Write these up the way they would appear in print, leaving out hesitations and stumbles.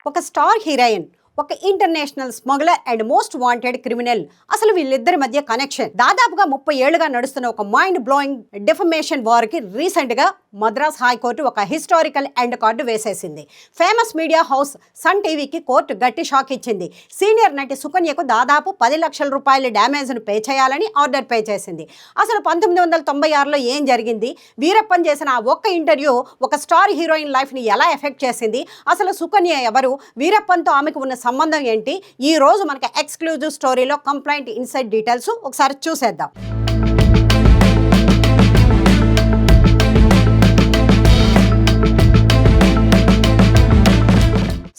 ఒక star heroine, ఒక international smuggler and most wanted criminal. అసలు వీళ్ళిద్దరి మధ్య కనెక్షన్ దాదాపుగా 30 ఏళ్లుగా నడుస్తున్న ఒక మైండ్ బ్లోయింగ్ డిఫమేషన్ వార్ కి రీసెంట్ గా మద్రాస్ హైకోర్టు ఒక హిస్టారికల్ ఎండ్ కార్డు వేసేసింది. ఫేమస్ మీడియా హౌస్ సన్ టీవీకి కోర్టు గట్టి షాక్ ఇచ్చింది. సీనియర్ నటి సుకన్యకు దాదాపు 10 లక్షల రూపాయల డ్యామేజ్ను పే చేయాలని ఆర్డర్ పే చేసింది. అసలు 1996లో ఏం జరిగింది? వీరప్పన్ చేసిన ఆ ఒక్క ఇంటర్వ్యూ ఒక స్టార్ హీరోయిన్ లైఫ్ని ఎలా ఎఫెక్ట్ చేసింది? అసలు సుకన్య ఎవరు? వీరప్పన్తో ఆమెకు ఉన్న సంబంధం ఏంటి? ఈ రోజు మనకి ఎక్స్క్లూజివ్ స్టోరీలో కంప్లైంట్ ఇన్సైడ్ డీటెయిల్స్ ఒకసారి చూసేద్దాం.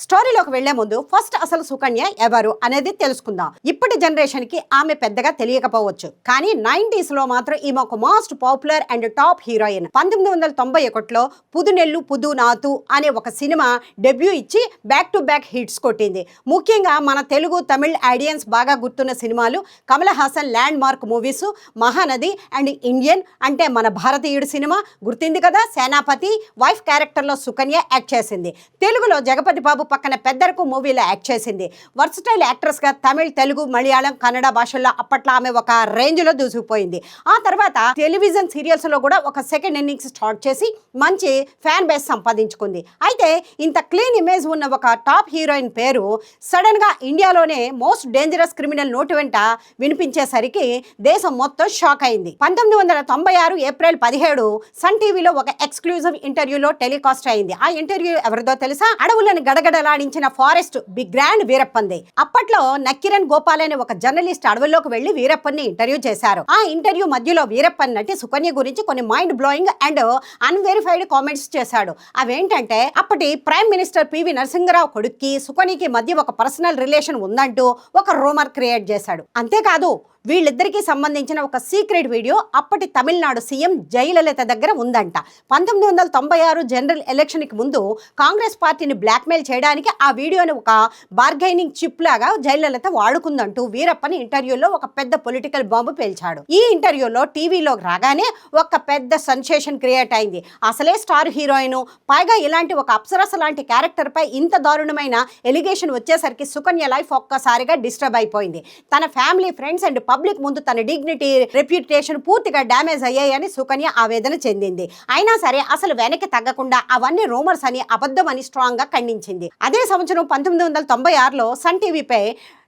స్టోరీలోకి వెళ్లే ముందు ఫస్ట్ అసలు సుకన్య ఎవరు అనేది తెలుసుకుందాం. ఇప్పటి జనరేషన్ కి ఆమె పెద్దగా తెలియకపోవచ్చు, కానీ 90s లో మాత్రం ఈమె ఒక most popular and top heroine. 1991లో పుదునెల్లు పుదు నాతు అనే ఒక సినిమా డెబ్యూ ఇచ్చి బ్యాక్ టు బ్యాక్ హిట్స్ కొట్టింది. ముఖ్యంగా మన తెలుగు తమిళ్ ఆడియన్స్ బాగా గుర్తున్న సినిమాలు Kamal Haasan landmark movies Mahanadi and Indian అంటే మన భారతీయుడు సినిమా గుర్తింది కదా. సేనాపతి వైఫ్ క్యారెక్టర్ లో సుకన్య యాక్ట్ చేసింది. తెలుగులో జగపతి బాబు పక్కన పెద్దరకు మూవీలో యాక్ట్ చేసింది. వర్సటైల్ యాక్ట్రెస్ గా తమిళ్, తెలుగు, మలయాళం, కన్నడ భాషల్లో అప్పట్లో ఆమె ఒక రేంజ్ లో దూసుకుపోయింది. ఆ తర్వాత టెలివిజన్ సీరియల్స్ లో కూడా ఒక సెకండ్ ఇన్నింగ్స్ స్టార్ట్ చేసి మంచి ఫ్యాన్ బేస్ సంపాదించుకుంది. అయితే ఇంత క్లీన్ ఇమేజ్ ఉన్న ఒక టాప్ హీరోయిన్ పేరు సడన్ గా ఇండియాలోనే మోస్ట్ డేంజరస్ క్రిమినల్ నోటి వెంట వినిపించేసరికి దేశం మొత్తం షాక్ అయింది. 1996 ఏప్రిల్ 17 సన్ టీవీలో ఒక ఎక్స్క్లూజివ్ ఇంటర్వ్యూలో టెలికాస్ట్ అయింది. ఆ ఇంటర్వ్యూ ఎవరిదో తెలుసా? అడవులను గడగడలాడించిన ఫారెస్ట్ బిగ్ గ్రాండ్ వీరప్పన్ది. అప్పట్లో నక్కిరణ్ గోపాల్ అనే ఒక జర్నలిస్ట్ అడవుల్లోకి వెళ్లి వీరప్పన్ని ఇంటర్వ్యూ చేశారు. ఆ ఇంటర్వ్యూ మధ్యలో వీరప్పన్ నటి సుకన్య గురించి కొన్ని mind blowing and unverified comments చేశాడు. అవేంటంటే అప్పటి ప్రైమ్ మినిస్టర్ పివి నరసింహరావు కొడుక్కి సుకన్యకి మధ్య ఒక పర్సనల్ రిలేషన్ ఉందంటూ ఒక రూమర్ క్రియేట్ చేశాడు. అంతేకాదు వీళ్ళిద్దరికీ సంబంధించిన ఒక సీక్రెట్ వీడియో అప్పటి తమిళనాడు సీఎం జయలలిత దగ్గర ఉందంట. 1996 జనరల్ ఎలక్షన్కి ముందు కాంగ్రెస్ పార్టీని బ్లాక్మెయిల్ చేయడానికి ఆ వీడియోని ఒక బార్గైనింగ్ చిప్ లాగా జయలలిత వాడుకుందంటూ వీరప్పని ఇంటర్వ్యూలో ఒక పెద్ద పొలిటికల్ బాంబు పేల్చాడు. ఈ ఇంటర్వ్యూలో టీవీలో రాగానే ఒక పెద్ద సెన్సేషన్ క్రియేట్ అయింది. అసలే స్టార్ హీరోయిన్, పైగా ఇలాంటి ఒక అప్సరస లాంటి క్యారెక్టర్ పై ఇంత దారుణమైన ఎలిగేషన్ వచ్చేసరికి సుకన్య లైఫ్ ఒక్కసారిగా డిస్టర్బ్ అయిపోయింది. తన ఫ్యామిలీ, ఫ్రెండ్స్ అండ్ పబ్లిక్ ముందు తన డిగ్నిటీ, రెప్యుటేషన్ పూర్తిగా డ్యామేజ్ అయ్యాయని సుకన్య ఆవేదన చెందింది. అయినా సరే అసలు వెనక్కి తగ్గకుండా అవన్నీ రూమర్స్ అని, అబద్ధం అని స్ట్రాంగ్ గా ఖండించింది. అదే సంవత్సరం 1996లో సన్ టీవీపై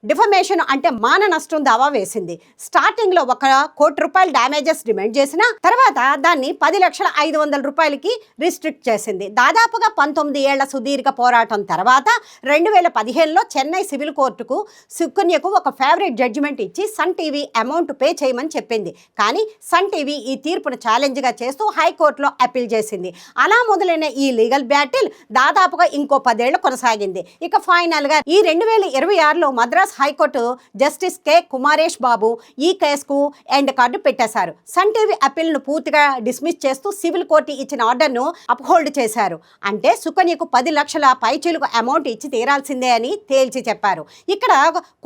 డిఫమేషన్ అంటే మాన నష్టం దావా వేసింది. స్టార్టింగ్ లో ₹1 కోటి డ్యామేజెస్ డిమాండ్ చేసిన తర్వాత దాన్ని 10,500,000 రూపాయలకి రిస్ట్రిక్ట్ చేసింది. దాదాపుగా 19 ఏళ్ల సుదీర్ఘ పోరాటం తర్వాత 2015లో చెన్నై సివిల్ కోర్టుకు సుకన్యకు ఒక ఫేవరెట్ జడ్జిమెంట్ ఇచ్చి సన్ టీవీ అమౌంట్ పే చేయమని చెప్పింది. కానీ సన్ టీవీ ఈ తీర్పును ఛాలెంజ్ గా చేస్తూ హైకోర్టులో అప్పీల్ చేసింది. అలా మొదలైన ఈ లీగల్ బ్యాటిల్ దాదాపుగా ఇంకో 10 ఏళ్లు కొనసాగింది. ఇక ఫైనల్ గా ఈ 2026లో మద్రాస్ హైకోర్టు జస్టిస్ కె కుమారేష్ బాబు ఈ కేసుకు ఎండ్ కార్డు పెట్టేశారు. సన్ టీవీ అప్పీల్ ను పూర్తిగా డిస్మిస్ చేస్తూ సివిల్ కోర్టు ఇచ్చిన ఆర్డర్ ను అప్హోల్డ్ చేశారు. అంటే సుకన్యకు 10 లక్షల పైచీలకు అమౌంట్ ఇచ్చి తీరాల్సిందే అని తేల్చి చెప్పారు. ఇక్కడ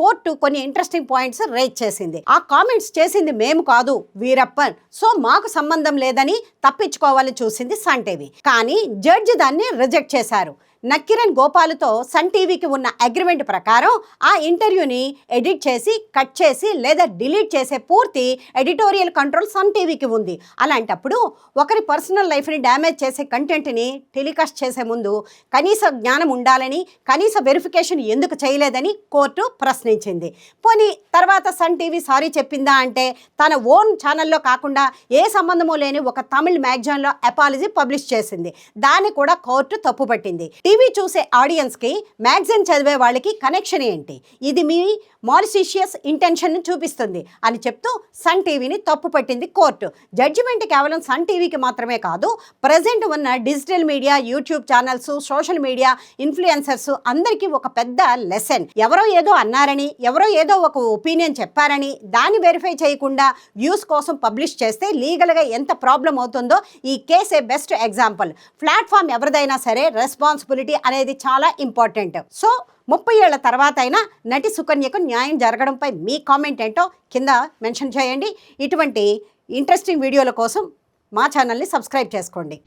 కోర్టు కొన్ని ఇంట్రెస్టింగ్ పాయింట్స్ రేజ్ చేసింది. ఆ కామెంట్స్ చేసింది మేము కాదు, వీరప్పన్, సో మాకు సంబంధం లేదని తప్పించుకోవాలని చూసింది సన్ టీవీ. కానీ జడ్జి దాన్ని రిజెక్ట్ చేశారు. నక్కిరణ్ గోపాల్తో సన్ టీవీకి ఉన్న అగ్రిమెంట్ ప్రకారం ఆ ఇంటర్వ్యూని ఎడిట్ చేసి, కట్ చేసి లేదా డిలీట్ చేసే పూర్తి ఎడిటోరియల్ కంట్రోల్ సన్ టీవీకి ఉంది. అలాంటప్పుడు ఒకరి పర్సనల్ లైఫ్ని డ్యామేజ్ చేసే కంటెంట్ని టెలికాస్ట్ చేసే ముందు కనీస జ్ఞానం ఉండాలని, కనీస వెరిఫికేషన్ ఎందుకు చేయలేదని కోర్టు ప్రశ్నించింది. పోనీ తర్వాత సన్ టీవీ సారీ చెప్పిందా అంటే తన ఓన్ ఛానల్లో కాకుండా ఏ సంబంధము లేని ఒక తమిళ్ మ్యాగజైన్లో అపాలజీ పబ్లిష్ చేసింది. దాన్ని కూడా కోర్టు తప్పుపట్టింది. టీవీ చూసే ఆడియన్స్ కి, మ్యాగజైన్ చదివే వాళ్ళకి కనెక్షన్ ఏంటి? ఇది మీ మాలిషియస్ ఇంటెన్షన్ చూపిస్తుంది అని చెప్తూ సన్ టీవీని తప్పు పట్టింది కోర్టు. జడ్జిమెంట్ కేవలం సన్ టీవీకి మాత్రమే కాదు, ప్రజెంట్ ఉన్న digital media, YouTube channels, social media influencers అందరికీ ఒక పెద్ద లెసన్. ఎవరో ఏదో అన్నారని, ఎవరో ఏదో ఒక ఒపీనియన్ చెప్పారని దాన్ని వెరిఫై చేయకుండా వ్యూస్ కోసం పబ్లిష్ చేస్తే లీగల్గా ఎంత ప్రాబ్లం అవుతుందో ఈ కేసే బెస్ట్ ఎగ్జాంపుల్. ప్లాట్ఫామ్ ఎవరిదైనా సరే రెస్పాన్సిబిలిటీ అనేది చాలా ఇంపార్టెంట్. సో 30 ఏళ్ల తర్వాత అయినా నటి సుకన్యకు న్యాయం జరగడంపై మీ కామెంట్ ఏంటో కింద మెన్షన్ చేయండి. ఇటువంటి ఇంట్రెస్టింగ్ వీడియోల కోసం మా ఛానల్ని సబ్స్క్రైబ్ చేసుకోండి.